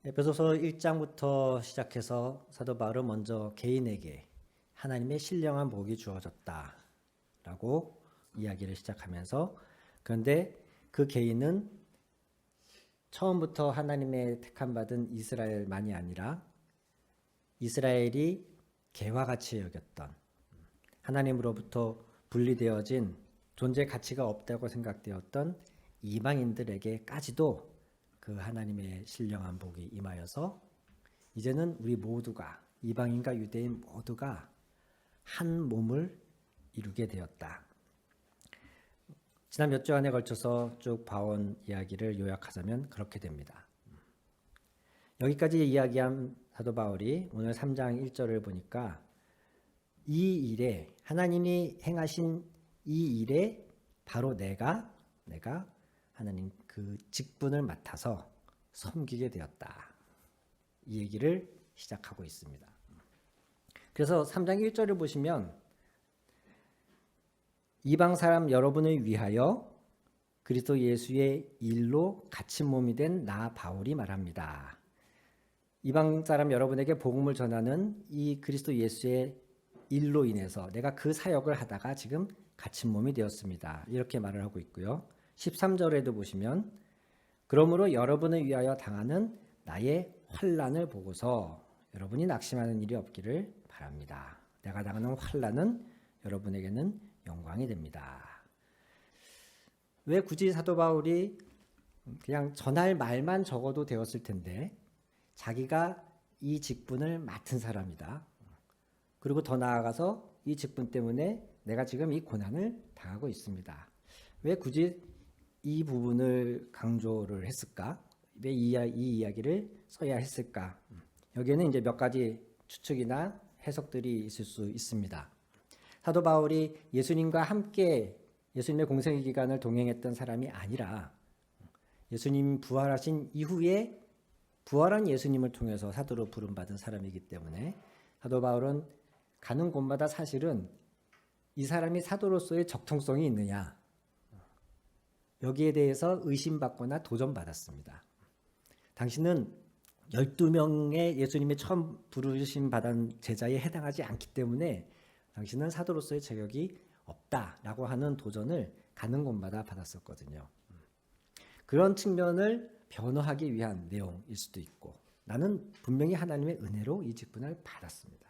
에베소서 1장부터 시작해서 사도 바울은 먼저 개인에게 하나님의 신령한 복이 주어졌다라고 이야기를 시작하면서, 그런데 그 개인은 처음부터 하나님의 택함받은 이스라엘만이 아니라 이스라엘이 개와 같이 여겼던, 하나님으로부터 분리되어진 존재 가치가 없다고 생각되었던 이방인들에게까지도 그 하나님의 신령한 복이 임하여서 이제는 우리 모두가, 이방인과 유대인 모두가 한 몸을 이루게 되었다. 지난 몇 주간에 걸쳐서 쭉 봐온 이야기를 요약하자면 그렇게 됩니다. 여기까지 이야기한 사도 바울이 오늘 3장 1절을 보니까 이 일에, 하나님이 행하신 이 일에 바로 내가 하나님 그 직분을 맡아서 섬기게 되었다. 이 얘기를 시작하고 있습니다. 그래서 3장 1절을 보시면 이방 사람 여러분을 위하여 그리스도 예수의 일로 갇힌 몸이 된 나 바울이 말합니다. 이방 사람 여러분에게 복음을 전하는 이 그리스도 예수의 일로 인해서 내가 그 사역을 하다가 지금 갇힌 몸이 되었습니다. 이렇게 말을 하고 있고요. 13절에도 보시면 그러므로 여러분을 위하여 당하는 나의 환난을 보고서 여러분이 낙심하는 일이 없기를 바랍니다. 내가 당하는 환난은 여러분에게는 영광이 됩니다. 왜 굳이 사도 바울이 그냥 전할 말만 적어도 되었을 텐데 자기가 이 직분을 맡은 사람이다. 그리고 더 나아가서 이 직분 때문에 내가 지금 이 고난을 당하고 있습니다. 왜 굳이 이 부분을 강조를 했을까? 왜 이 이야기를 써야 했을까? 여기에는 이제 몇 가지 추측이나 해석들이 있을 수 있습니다. 사도 바울이 예수님과 함께 예수님의 공생의 기간을 동행했던 사람이 아니라 예수님 부활하신 이후에 부활한 예수님을 통해서 사도로 부름받은 사람이기 때문에 사도 바울은 가는 곳마다 사실은 이 사람이 사도로서의 적통성이 있느냐, 여기에 대해서 의심받거나 도전받았습니다. 당신은 12명의 예수님이 처음 부르심 받은 제자에 해당하지 않기 때문에 당신은 사도로서의 자격이 없다라고 하는 도전을 가는 곳마다 받았었거든요. 그런 측면을 변호하기 위한 내용일 수도 있고, 나는 분명히 하나님의 은혜로 이 직분을 받았습니다.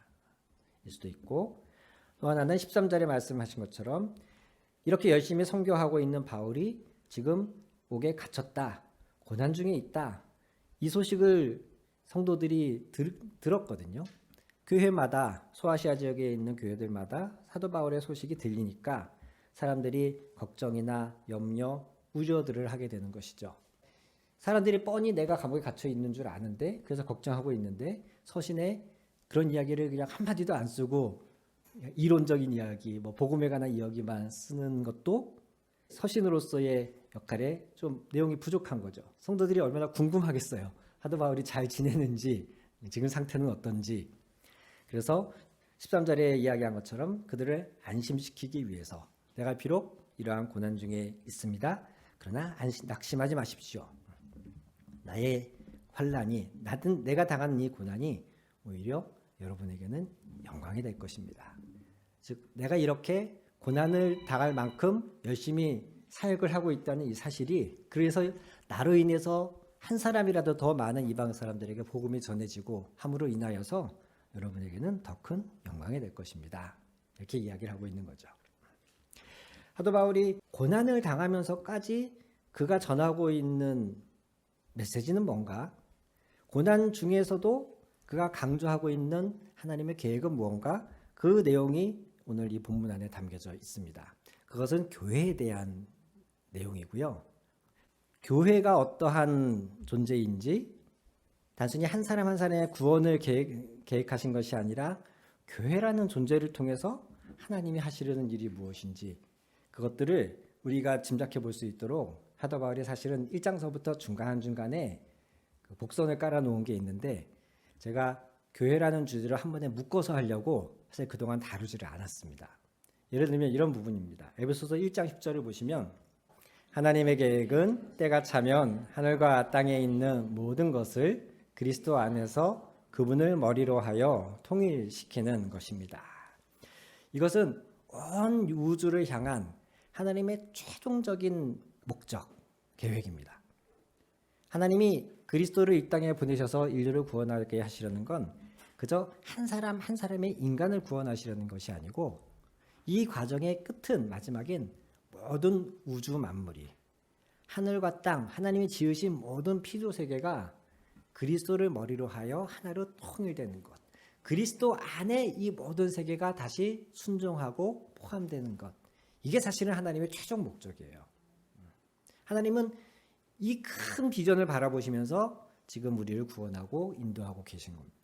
일 수도 있고, 또 하나는 13절에 말씀하신 것처럼 이렇게 열심히 선교하고 있는 바울이 지금 옥에 갇혔다, 고난 중에 있다, 이 소식을 성도들이 들었거든요. 교회마다, 소아시아 지역에 있는 교회들마다 사도 바울의 소식이 들리니까 사람들이 걱정이나 염려, 우려들을 하게 되는 것이죠. 사람들이 뻔히 내가 감옥에 갇혀 있는 줄 아는데, 그래서 걱정하고 있는데 서신에 그런 이야기를 그냥 한마디도 안 쓰고 이론적인 이야기, 복음에 관한 이야기만 쓰는 것도 서신으로서의 역할에 좀 내용이 부족한 거죠. 성도들이 얼마나 궁금하겠어요. 사도 바울이 잘 지내는지, 지금 상태는 어떤지. 그래서 13절에 이야기한 것처럼 그들을 안심시키기 위해서 내가 비록 이러한 고난 중에 있습니다. 그러나 낙심하지 마십시오. 나의 환난이, 내가 당하는 이 고난이 오히려 여러분에게는 영광이 될 것입니다. 즉 내가 이렇게 고난을 당할 만큼 열심히 사역을 하고 있다는 이 사실이, 그래서 나로 인해서 한 사람이라도 더 많은 이방 사람들에게 복음이 전해지고 함으로 인하여서 여러분에게는 더 큰 영광이 될 것입니다. 이렇게 이야기를 하고 있는 거죠. 사도 바울이 고난을 당하면서까지 그가 전하고 있는 메시지는 뭔가? 고난 중에서도 그가 강조하고 있는 하나님의 계획은 무언가? 그 내용이 오늘 이 본문 안에 담겨져 있습니다. 그것은 교회에 대한 내용이고요. 교회가 어떠한 존재인지, 단순히 한 사람 한 사람의 구원을 계획하신 것이 아니라 교회라는 존재를 통해서 하나님이 하시려는 일이 무엇인지, 그것들을 우리가 짐작해 볼 수 있도록 사도 바울이 사실은 1장서부터 중간중간에 그 복선을 깔아놓은 게 있는데, 제가 교회라는 주제로 한 번에 묶어서 하려고 사실 그동안 다루지를 않았습니다. 예를 들면 이런 부분입니다. 에베소서 1장 10절을 보시면 하나님의 계획은 때가 차면 하늘과 땅에 있는 모든 것을 그리스도 안에서 그분을 머리로 하여 통일시키는 것입니다. 이것은 온 우주를 향한 하나님의 최종적인 목적, 계획입니다. 하나님이 그리스도를 이 땅에 보내셔서 인류를 구원하게 하시려는 건 그저 한 사람 한 사람의 인간을 구원하시려는 것이 아니고 이 과정의 끝은 마지막엔 모든 우주 만물이 하늘과 땅, 하나님이 지으신 모든 피조세계가 그리스도를 머리로 하여 하나로 통일되는 것. 그리스도 안에 이 모든 세계가 다시 순종하고 포함되는 것. 이게 사실은 하나님의 최종 목적이에요. 하나님은 이 큰 비전을 바라보시면서 지금 우리를 구원하고 인도하고 계신 겁니다.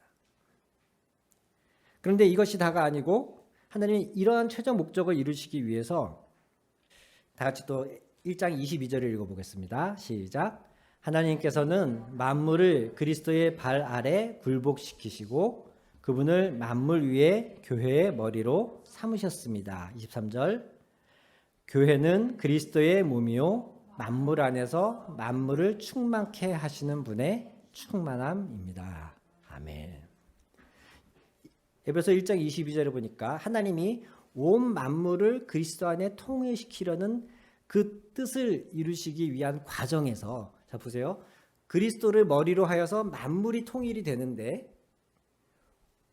그런데 이것이 다가 아니고 하나님이 이러한 최종 목적을 이루시기 위해서 다 같이 또 1장 22절을 읽어보겠습니다. 시작. 하나님께서는 만물을 그리스도의 발 아래 굴복시키시고 그분을 만물 위에 교회의 머리로 삼으셨습니다. 23절. 교회는 그리스도의 몸이요 만물 안에서 만물을 충만케 하시는 분의 충만함입니다. 아멘. 에베소 1장 22절을 보니까 하나님이 온 만물을 그리스도 안에 통일시키려는 그 뜻을 이루시기 위한 과정에서 자 보세요. 그리스도를 머리로 하여서 만물이 통일이 되는데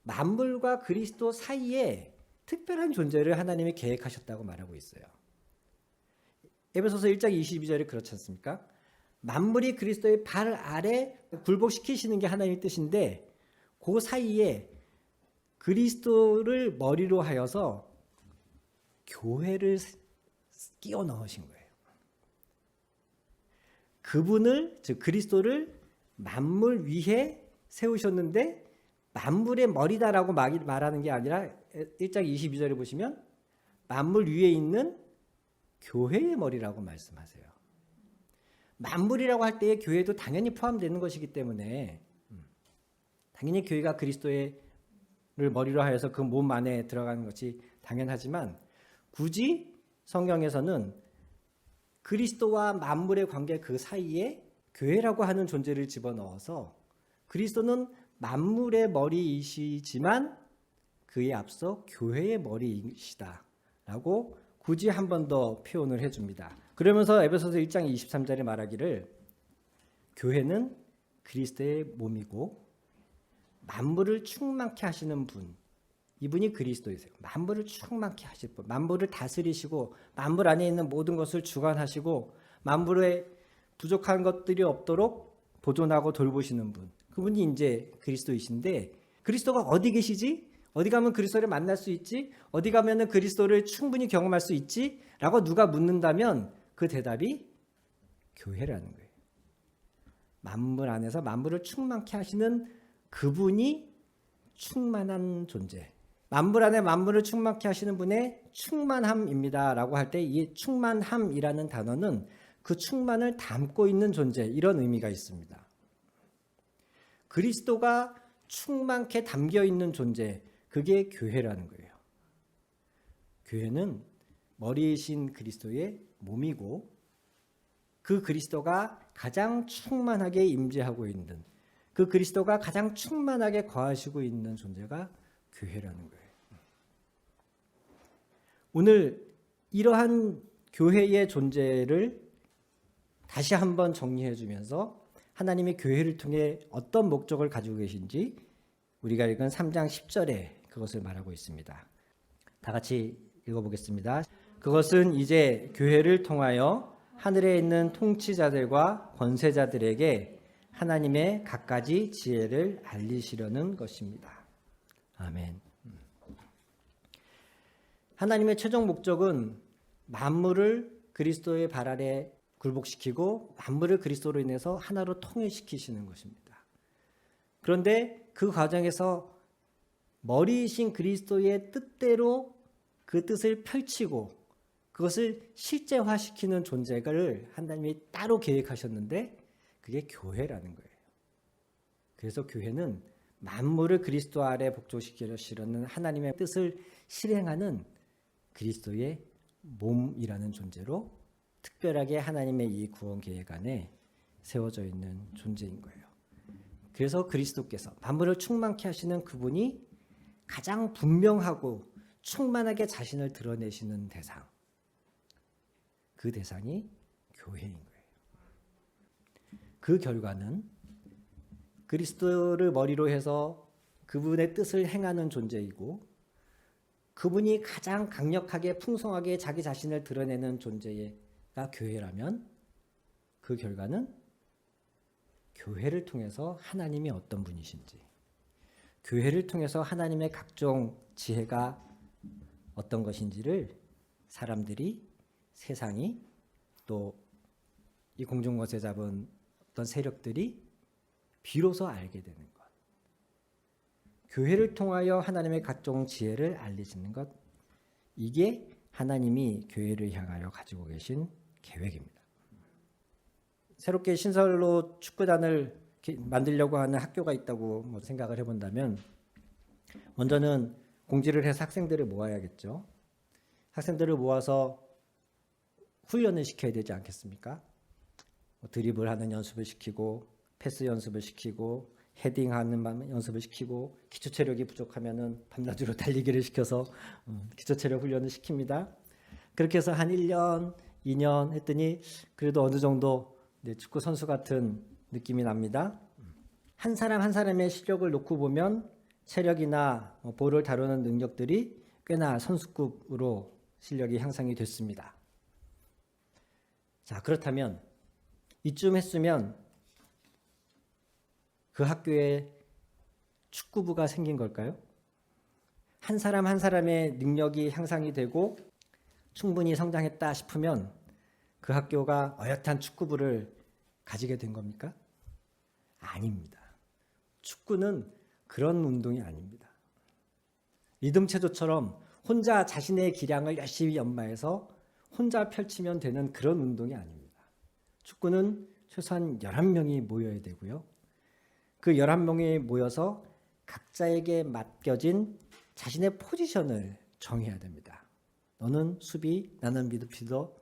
만물과 그리스도 사이에 특별한 존재를 하나님이 계획하셨다고 말하고 있어요. 에베소서 1장 22절에 그렇지 않습니까? 만물이 그리스도의 발 아래 굴복시키시는 게 하나님의 뜻인데 그 사이에 그리스도를 머리로 하여서 교회를 끼워 넣으신 거예요. 그분을 즉 그리스도를 만물 위에 세우셨는데 만물의 머리다라고 말하는 게 아니라 1장 22절에 보시면 만물 위에 있는 교회의 머리라고 말씀하세요. 만물이라고 할 때에 교회도 당연히 포함되는 것이기 때문에 당연히 교회가 그리스도를 머리로 하여서 그 몸 안에 들어가는 것이 당연하지만 굳이 성경에서는 그리스도와 만물의 관계 그 사이에 교회라고 하는 존재를 집어넣어서 그리스도는 만물의 머리이시지만 그에 앞서 교회의 머리이시다라고 굳이 한 번 더 표현을 해줍니다. 그러면서 에베소서 1장 23절에 말하기를 교회는 그리스도의 몸이고 만물을 충만케 하시는 분 이분이 그리스도이세요. 만물을 충만케 하실 분, 만물을 다스리시고 만물 안에 있는 모든 것을 주관하시고 만물에 부족한 것들이 없도록 보존하고 돌보시는 분. 그분이 이제 그리스도이신데 그리스도가 어디 계시지? 어디 가면 그리스도를 만날 수 있지? 어디 가면은 그리스도를 충분히 경험할 수 있지? 라고 누가 묻는다면 그 대답이 교회라는 거예요. 만물 안에서 만물을 충만케 하시는 그분이 충만한 존재. 만물 안에 만물을 충만케 하시는 분의 충만함입니다. 라고 할 때 이 충만함이라는 단어는 그 충만을 담고 있는 존재 이런 의미가 있습니다. 그리스도가 충만케 담겨 있는 존재 그게 교회라는 거예요. 교회는 머리이신 그리스도의 몸이고 그 그리스도가 가장 충만하게 임재하고 있는 그 그리스도가 가장 충만하게 거하시고 있는 존재가 교회라는 거예요. 오늘 이러한 교회의 존재를 다시 한번 정리해 주면서 하나님이 교회를 통해 어떤 목적을 가지고 계신지 우리가 읽은 3장 10절에 그것을 말하고 있습니다. 다 같이 읽어보겠습니다. 그것은 이제 교회를 통하여 하늘에 있는 통치자들과 권세자들에게 하나님의 갖가지 지혜를 알리시려는 것입니다. 아멘. 하나님의 최종 목적은 만물을 그리스도의 발 아래 굴복시키고 만물을 그리스도로 인해서 하나로 통일시키시는 것입니다. 그런데 그 과정에서 머리이신 그리스도의 뜻대로 그 뜻을 펼치고 그것을 실제화시키는 존재를 하나님이 따로 계획하셨는데 그게 교회라는 거예요. 그래서 교회는 만물을 그리스도 아래 복종시키려는 하나님의 뜻을 실행하는 그리스도의 몸이라는 존재로 특별하게 하나님의 이 구원 계획 안에 세워져 있는 존재인 거예요. 그래서 그리스도께서 만물을 충만케 하시는 그분이 가장 분명하고 충만하게 자신을 드러내시는 대상, 그 대상이 교회인 거예요. 그 결과는 그리스도를 머리로 해서 그분의 뜻을 행하는 존재이고, 그분이 가장 강력하게 풍성하게 자기 자신을 드러내는 존재가 교회라면, 그 결과는 교회를 통해서 하나님이 어떤 분이신지, 교회를 통해서 하나님의 각종 지혜가 어떤 것인지를 사람들이, 세상이, 또 이 공중것에 잡은 어떤 세력들이 비로소 알게 되는 것. 교회를 통하여 하나님의 각종 지혜를 알리시는 것. 이게 하나님이 교회를 향하여 가지고 계신 계획입니다. 새롭게 신설로 축구단을 만들려고 하는 학교가 있다고 생각을 해본다면, 먼저는 공지를 해서 학생들을 모아야겠죠. 학생들을 모아서 훈련을 시켜야 되지 않겠습니까? 드리블하는 연습을 시키고, 패스 연습을 시키고, 헤딩하는 연습을 시키고, 기초체력이 부족하면은 밤낮으로 달리기를 시켜서 기초체력 훈련을 시킵니다. 그렇게 해서 한 1년, 2년 했더니 그래도 어느 정도 축구 선수 같은 느낌이 납니다. 한 사람 한 사람의 실력을 놓고 보면 체력이나 볼을 다루는 능력들이 꽤나 선수급으로 실력이 향상이 됐습니다. 자, 그렇다면 이쯤 했으면 그 학교에 축구부가 생긴 걸까요? 한 사람 한 사람의 능력이 향상이 되고 충분히 성장했다 싶으면 그 학교가 어엿한 축구부를 가지게 된 겁니까? 아닙니다. 축구는 그런 운동이 아닙니다. 리듬체조처럼 혼자 자신의 기량을 열심히 연마해서 혼자 펼치면 되는 그런 운동이 아닙니다. 축구는 최소한 11명이 모여야 되고요. 그 11명이 모여서 각자에게 맡겨진 자신의 포지션을 정해야 됩니다. 너는 수비, 나는 미드필더,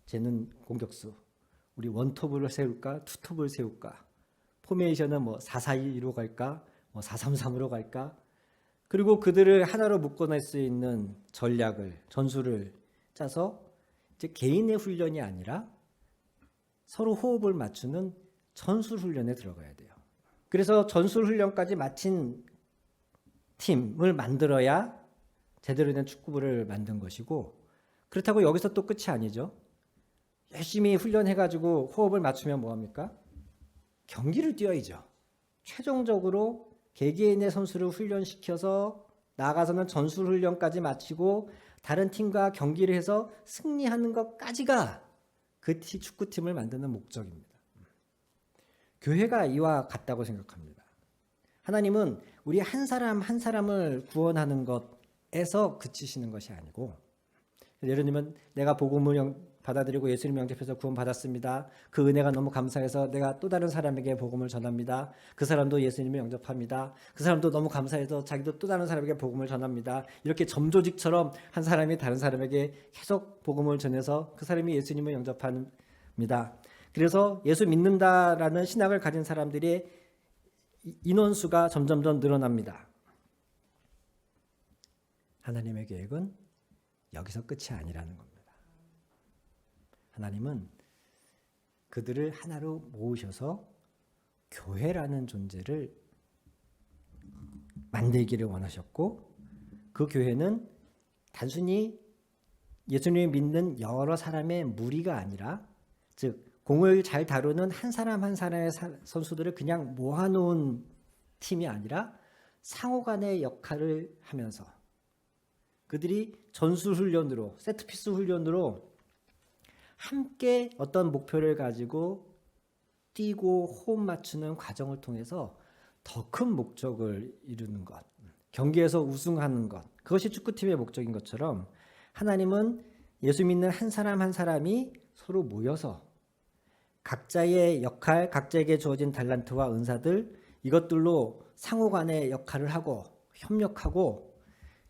쟤는 공격수. 우리 원톱을 세울까? 투톱을 세울까? 포메이션은 4-4-2로 갈까? 4-3-3으로 갈까? 그리고 그들을 하나로 묶어낼 수 있는 전략을, 전술을 짜서 이제 개인의 훈련이 아니라 서로 호흡을 맞추는 전술 훈련에 들어가야 돼요. 그래서 전술 훈련까지 마친 팀을 만들어야 제대로 된 축구부를 만든 것이고, 그렇다고 여기서 또 끝이 아니죠. 열심히 훈련해가지고 호흡을 맞추면 뭐합니까? 경기를 뛰어야죠. 최종적으로 개개인의 선수를 훈련시켜서 나아가서는 전술 훈련까지 마치고 다른 팀과 경기를 해서 승리하는 것까지가 그 축구팀을 만드는 목적입니다. 교회가 이와 같다고 생각합니다. 하나님은 우리 한 사람 한 사람을 구원하는 것에서 그치시는 것이 아니고, 예를 들면 내가 복음을 받아들이고 예수님 영접해서 구원받았습니다. 그 은혜가 너무 감사해서 내가 또 다른 사람에게 복음을 전합니다. 그 사람도 예수님을 영접합니다. 그 사람도 너무 감사해서 자기도 또 다른 사람에게 복음을 전합니다. 이렇게 점조직처럼 한 사람이 다른 사람에게 계속 복음을 전해서 그 사람이 예수님을 영접합니다. 그래서 예수 믿는다라는 신학을 가진 사람들의 인원수가 점점점 늘어납니다. 하나님의 계획은 여기서 끝이 아니라는 겁니다. 하나님은 그들을 하나로 모으셔서 교회라는 존재를 만들기를 원하셨고, 그 교회는 단순히 예수님을 믿는 여러 사람의 무리가 아니라, 즉 공을 잘 다루는 한 사람 한 사람의 선수들을 그냥 모아놓은 팀이 아니라 상호간의 역할을 하면서 그들이 전술 훈련으로, 세트피스 훈련으로 함께 어떤 목표를 가지고 뛰고 호흡 맞추는 과정을 통해서 더 큰 목적을 이루는 것, 경기에서 우승하는 것, 그것이 축구팀의 목적인 것처럼 하나님은 예수 믿는 한 사람 한 사람이 서로 모여서 각자의 역할, 각자에게 주어진 달란트와 은사들, 이것들로 상호간의 역할을 하고 협력하고,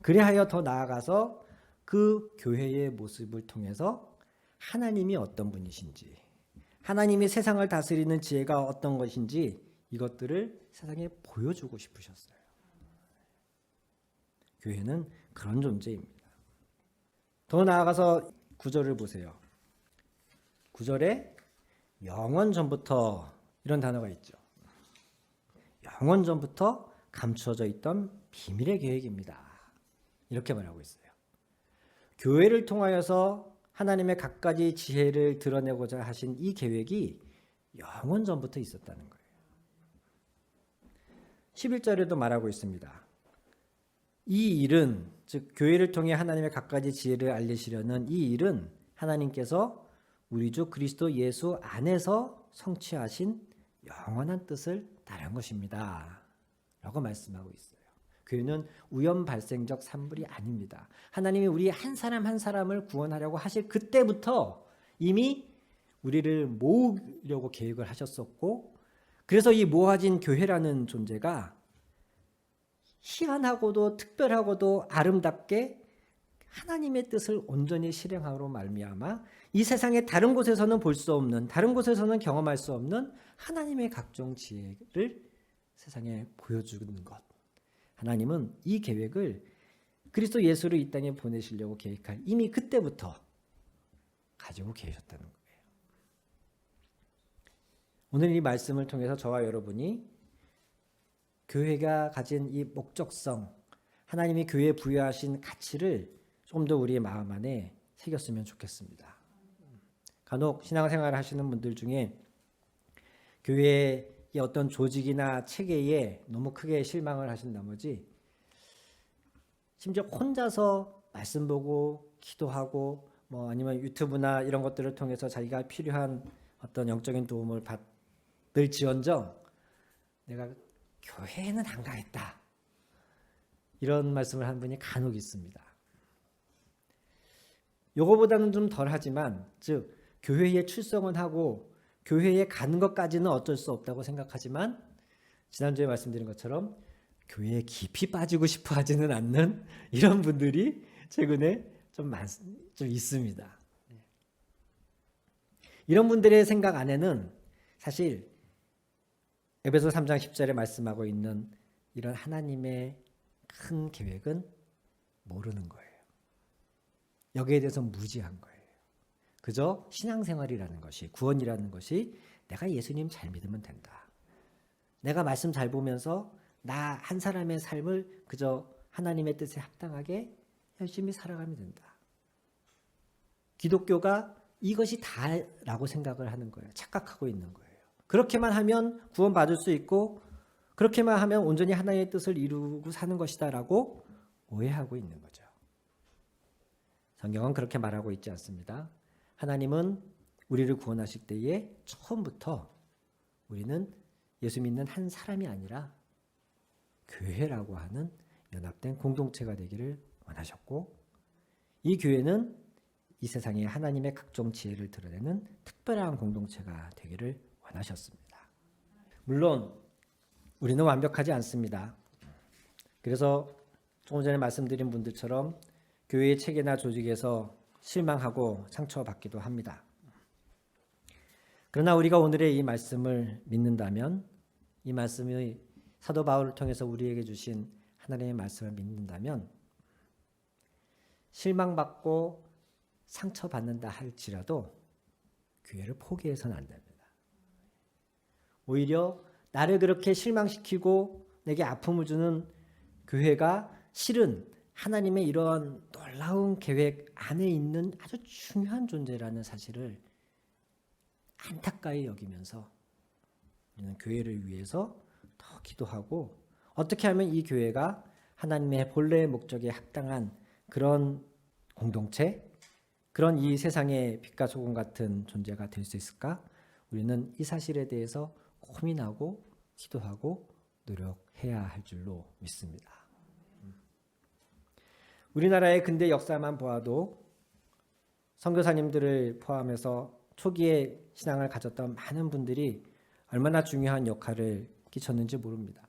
그래하여 더 나아가서 그 교회의 모습을 통해서 하나님이 어떤 분이신지, 하나님이 세상을 다스리는 지혜가 어떤 것인지, 이것들을 세상에 보여주고 싶으셨어요. 교회는 그런 존재입니다. 더 나아가서 9절을 보세요. 9절에 영원 전부터 이런 단어가 있죠. 영원 전부터 감추어져 있던 비밀의 계획입니다. 이렇게 말하고 있어요. 교회를 통하여서 하나님의 갖가지 지혜를 드러내고자 하신 이 계획이 영원 전부터 있었다는 거예요. 11절에도 말하고 있습니다. 이 일은, 즉 교회를 통해 하나님의 갖가지 지혜를 알리시려는 이 일은 하나님께서 우리 주 그리스도 예수 안에서 성취하신 영원한 뜻을 따른 것입니다. 라고 말씀하고 있어요. 교회는 우연 발생적 산물이 아닙니다. 하나님이 우리 한 사람 한 사람을 구원하려고 하실 그때부터 이미 우리를 모으려고 계획을 하셨었고, 그래서 이 모아진 교회라는 존재가 희한하고도 특별하고도 아름답게 하나님의 뜻을 온전히 실행함으로 말미암아 이 세상의 다른 곳에서는 볼 수 없는, 다른 곳에서는 경험할 수 없는 하나님의 각종 지혜를 세상에 보여주는 것. 하나님은 이 계획을 그리스도 예수를 이 땅에 보내시려고 계획할 이미 그때부터 가지고 계셨다는 거예요. 오늘 이 말씀을 통해서 저와 여러분이 교회가 가진 이 목적성, 하나님이 교회에 부여하신 가치를 좀 더 우리의 마음 안에 새겼으면 좋겠습니다. 간혹 신앙생활을 하시는 분들 중에 교회의 어떤 조직이나 체계에 너무 크게 실망을 하신 나머지 심지어 혼자서 말씀 보고 기도하고 아니면 유튜브나 이런 것들을 통해서 자기가 필요한 어떤 영적인 도움을 받을지언정 내가 교회에는 안 가겠다, 이런 말씀을 하는 분이 간혹 있습니다. 요거보다는 좀 덜하지만, 즉 교회에 출석은 하고 교회에 가는 것까지는 어쩔 수 없다고 생각하지만, 지난주에 말씀드린 것처럼 교회에 깊이 빠지고 싶어 하지는 않는 이런 분들이 최근에 좀 있습니다. 이런 분들의 생각 안에는 사실 에베소 3장 10절에 말씀하고 있는 이런 하나님의 큰 계획은 모르는 거예요. 여기에 대해서 무지한 거예요. 그저 신앙생활이라는 것이, 구원이라는 것이 내가 예수님 잘 믿으면 된다. 내가 말씀 잘 보면서 나 한 사람의 삶을 그저 하나님의 뜻에 합당하게 열심히 살아가면 된다. 기독교가 이것이 다라고 생각을 하는 거예요. 착각하고 있는 거예요. 그렇게만 하면 구원받을 수 있고, 그렇게만 하면 온전히 하나님의 뜻을 이루고 사는 것이다라고 오해하고 있는 거죠. 성경은 그렇게 말하고 있지 않습니다. 하나님은 우리를 구원하실 때에 처음부터 우리는 예수 믿는 한 사람이 아니라 교회라고 하는 연합된 공동체가 되기를 원하셨고, 이 교회는 이 세상에 하나님의 각종 지혜를 드러내는 특별한 공동체가 되기를 원하셨습니다. 물론 우리는 완벽하지 않습니다. 그래서 조금 전에 말씀드린 분들처럼 교회의 체계나 조직에서 실망하고 상처받기도 합니다. 그러나 우리가 오늘의 이 말씀을 믿는다면, 이 말씀이 사도 바울을 통해서 우리에게 주신 하나님의 말씀을 믿는다면, 실망받고 상처받는다 할지라도 교회를 포기해서는 안 됩니다. 오히려 나를 그렇게 실망시키고 내게 아픔을 주는 교회가 실은 하나님의 이러한 놀라운 계획 안에 있는 아주 중요한 존재라는 사실을 안타까이 여기면서 우리는 교회를 위해서 더 기도하고, 어떻게 하면 이 교회가 하나님의 본래의 목적에 합당한 그런 공동체, 그런 이 세상의 빛과 소금 같은 존재가 될 수 있을까? 우리는 이 사실에 대해서 고민하고 기도하고 노력해야 할 줄로 믿습니다. 우리나라의 근대 역사만 보아도 선교사님들을 포함해서 초기에 신앙을 가졌던 많은 분들이 얼마나 중요한 역할을 끼쳤는지 모릅니다.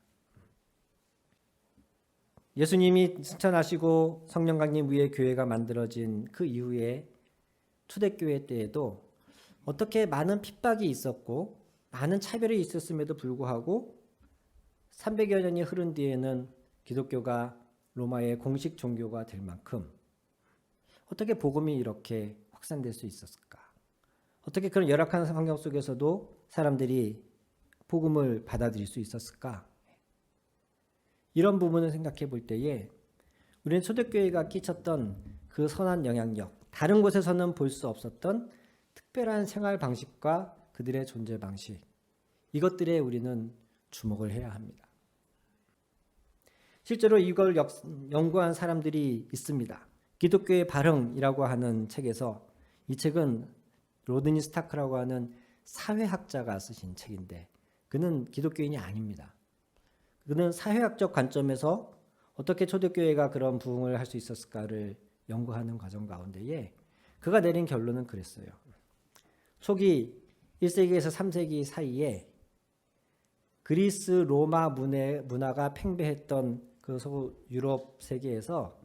예수님이 승천하시고 성령 강림 위에 교회가 만들어진 그 이후에 초대교회 때에도 어떻게 많은 핍박이 있었고 많은 차별이 있었음에도 불구하고 300여 년이 흐른 뒤에는 기독교가 로마의 공식 종교가 될 만큼 어떻게 복음이 이렇게 확산될 수 있었을까? 어떻게 그런 열악한 환경 속에서도 사람들이 복음을 받아들일 수 있었을까? 이런 부분을 생각해 볼 때에 우리는 초대교회가 끼쳤던 그 선한 영향력, 다른 곳에서는 볼 수 없었던 특별한 생활 방식과 그들의 존재 방식, 이것들에 우리는 주목을 해야 합니다. 실제로 이걸 연구한 사람들이 있습니다. 기독교의 발흥이라고 하는 책에서, 이 책은 로드니 스타크라고 하는 사회학자가 쓰신 책인데 그는 기독교인이 아닙니다. 그는 사회학적 관점에서 어떻게 초대교회가 그런 부흥을 할 수 있었을까를 연구하는 과정 가운데에 그가 내린 결론은 그랬어요. 초기 1세기에서 3세기 사이에 그리스 로마 문화가 팽배했던 그 유럽 세계에서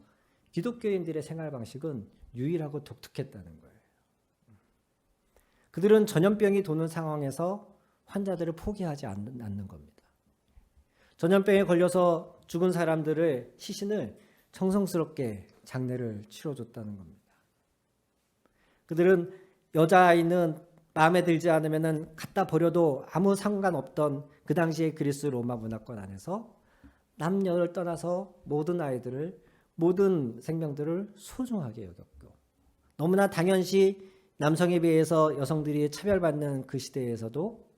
기독교인들의 생활 방식은 유일하고 독특했다는 거예요. 그들은 전염병이 도는 상황에서 환자들을 포기하지 않는 겁니다. 전염병에 걸려서 죽은 사람들을 시신을 정성스럽게 장례를 치러줬다는 겁니다. 그들은 여자아이는 마음에 들지 않으면 갖다 버려도 아무 상관없던 그 당시의 그리스 로마 문화권 안에서 남녀를 떠나서 모든 아이들을, 모든 생명들을 소중하게 여겼고, 너무나 당연시 남성에 비해서 여성들이 차별받는 그 시대에서도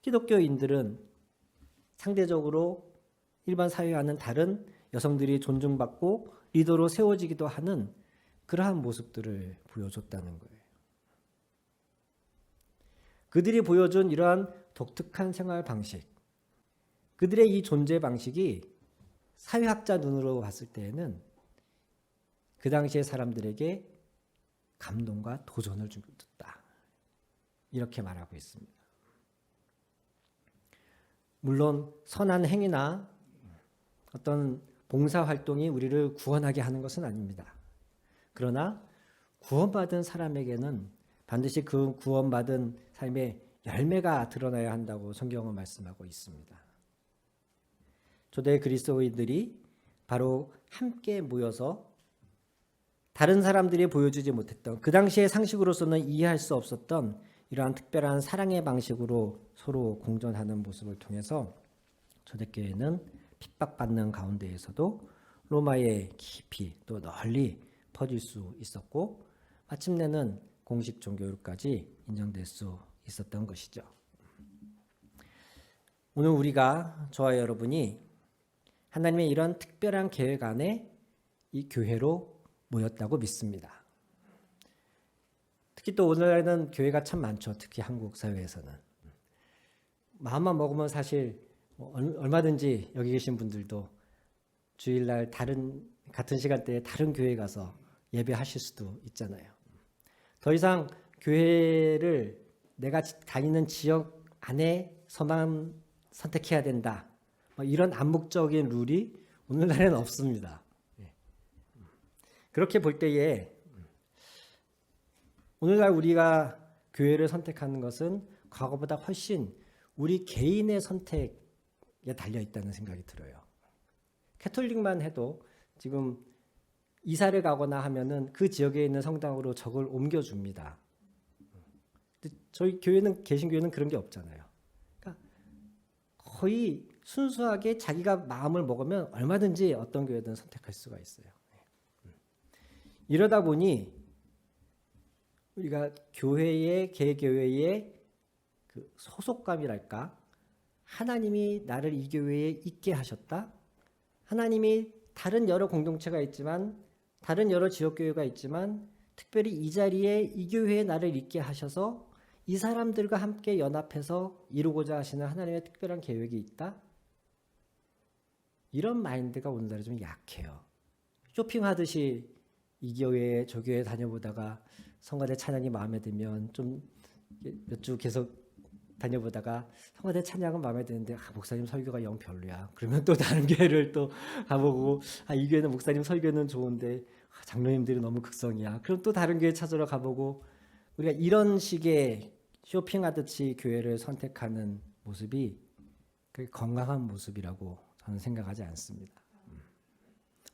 기독교인들은 상대적으로 일반 사회와는 다른 여성들이 존중받고 리더로 세워지기도 하는 그러한 모습들을 보여줬다는 거예요. 그들이 보여준 이러한 독특한 생활 방식, 그들의 이 존재 방식이 사회학자 눈으로 봤을 때에는 그 당시의 사람들에게 감동과 도전을 줬다. 이렇게 말하고 있습니다. 물론 선한 행위나 어떤 봉사활동이 우리를 구원하게 하는 것은 아닙니다. 그러나 구원받은 사람에게는 반드시 그 구원받은 삶의 열매가 드러나야 한다고 성경은 말씀하고 있습니다. 초대 그리스도인들이 바로 함께 모여서 다른 사람들이 보여주지 못했던, 그 당시의 상식으로서는 이해할 수 없었던 이러한 특별한 사랑의 방식으로 서로 공존하는 모습을 통해서 초대교회는 핍박받는 가운데에서도 로마에 깊이 또 널리 퍼질 수 있었고 마침내는 공식 종교로까지 인정될 수 있었던 것이죠. 오늘 우리가, 저와 여러분이 하나님의 이런 특별한 계획 안에 이 교회로 모였다고 믿습니다. 특히 또 오늘날에는 교회가 참 많죠. 특히 한국 사회에서는. 마음만 먹으면 사실 얼마든지 여기 계신 분들도 주일날 같은 시간대에 다른 교회 가서 예배하실 수도 있잖아요. 더 이상 교회를 내가 다니는 지역 안에서만 선택해야 된다. 이런 암묵적인 룰이 오늘날에는 없습니다. 그렇게 볼 때에 오늘날 우리가 교회를 선택하는 것은 과거보다 훨씬 우리 개인의 선택에 달려 있다는 생각이 들어요. 캐톨릭만 해도 지금 이사를 가거나 하면은 그 지역에 있는 성당으로 적을 옮겨줍니다. 근데 저희 교회는, 개신교회는 그런 게 없잖아요. 그러니까 거의 순수하게 자기가 마음을 먹으면 얼마든지 어떤 교회든 선택할 수가 있어요. 이러다 보니 우리가 교회의, 개교회의 그 소속감이랄까, 하나님이 나를 이 교회에 있게 하셨다. 하나님이 다른 여러 공동체가 있지만, 다른 여러 지역교회가 있지만 특별히 이 자리에 이 교회에 나를 있게 하셔서 이 사람들과 함께 연합해서 이루고자 하시는 하나님의 특별한 계획이 있다. 이런 마인드가 오늘날에 좀 약해요. 쇼핑하듯이 이 교회 저 교회 다녀보다가 성가대 찬양이 마음에 들면 좀 몇 주 계속 다녀보다가 성가대 찬양은 마음에 드는데 목사님 설교가 영 별로야. 그러면 또 다른 교회를 또 가보고 이 교회는 목사님 설교는 좋은데 장로님들이 너무 극성이야. 그럼 또 다른 교회 찾으러 가보고, 우리가 이런 식의 쇼핑하듯이 교회를 선택하는 모습이 그게 건강한 모습이라고 저는 생각하지 않습니다.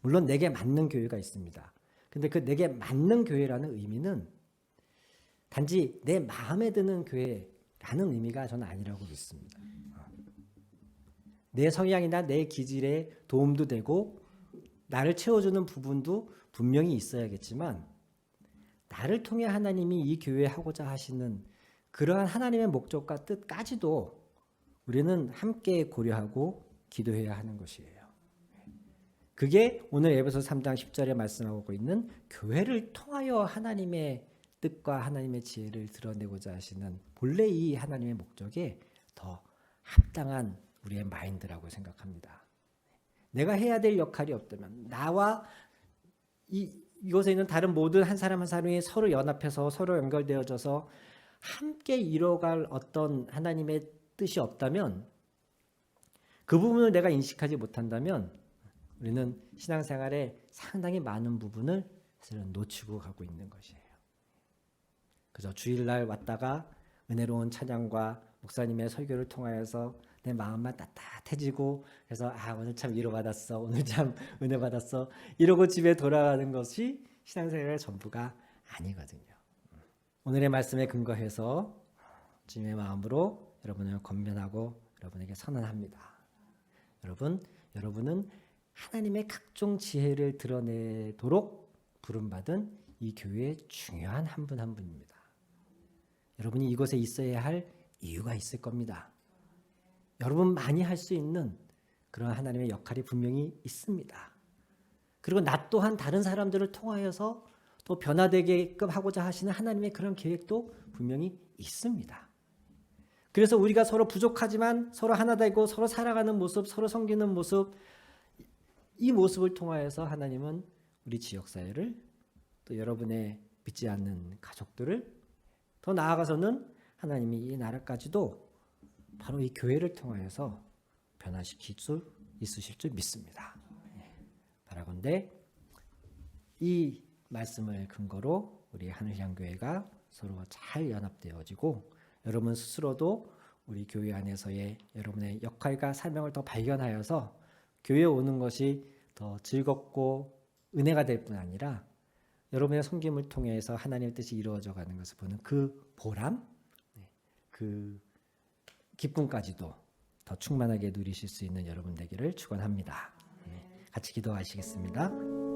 물론 내게 맞는 교회가 있습니다. 근데 그 내게 맞는 교회라는 의미는 단지 내 마음에 드는 교회라는 의미가 저는 아니라고 믿습니다. 내 성향이나 내 기질에 도움도 되고 나를 채워주는 부분도 분명히 있어야겠지만 나를 통해 하나님이 이 교회에 하고자 하시는 그러한 하나님의 목적과 뜻까지도 우리는 함께 고려하고 기도해야 하는 것이에요. 그게 오늘 에베소서 3장 10절에 말씀하고 있는 교회를 통하여 하나님의 뜻과 하나님의 지혜를 드러내고자 하시는 본래 이 하나님의 목적에 더 합당한 우리의 마인드라고 생각합니다. 내가 해야 될 역할이 없다면 나와 이곳에 있는 다른 모든 한 사람 한 사람이 서로 연합해서 서로 연결되어져서 함께 이뤄갈 어떤 하나님의 뜻이 없다면 그 부분을 내가 인식하지 못한다면 우리는 신앙생활에 상당히 많은 부분을 사실은 놓치고 가고 있는 것이에요. 그저 주일날 왔다가 은혜로운 찬양과 목사님의 설교를 통하여서 내 마음만 따뜻해지고 그래서 오늘 참 위로받았어, 오늘 참 은혜 받았어 이러고 집에 돌아가는 것이 신앙생활의 전부가 아니거든요. 오늘의 말씀에 근거해서 주님의 마음으로 여러분을 권면하고 여러분에게 선언합니다. 여러분은 하나님의 각종 지혜를 드러내도록 부름받은 이 교회의 중요한 한 분 한 분입니다. 여러분이 이곳에 있어야 할 이유가 있을 겁니다. 여러분만이 할 수 있는 그런 하나님의 역할이 분명히 있습니다. 그리고 나 또한 다른 사람들을 통하여서 또 변화되게끔 하고자 하시는 하나님의 그런 계획도 분명히 있습니다. 그래서 우리가 서로 부족하지만 서로 하나 되고 서로 살아가는 모습, 서로 섬기는 모습, 이 모습을 통하여서 하나님은 우리 지역사회를 또 여러분의 믿지 않는 가족들을 더 나아가서는 하나님이 이 나라까지도 바로 이 교회를 통하여서 변화시킬 수 있으실 줄 믿습니다. 바라건대 이 말씀을 근거로 우리 하늘향교회가 서로 잘 연합되어지고 여러분 스스로도 우리 교회 안에서의 여러분의 역할과 사명을 더 발견하여서 교회에 오는 것이 더 즐겁고 은혜가 될 뿐 아니라 여러분의 섬김을 통해서 하나님의 뜻이 이루어져 가는 것을 보는 그 보람, 그 기쁨까지도 더 충만하게 누리실 수 있는 여러분 되기를 축원합니다. 같이 기도하시겠습니다.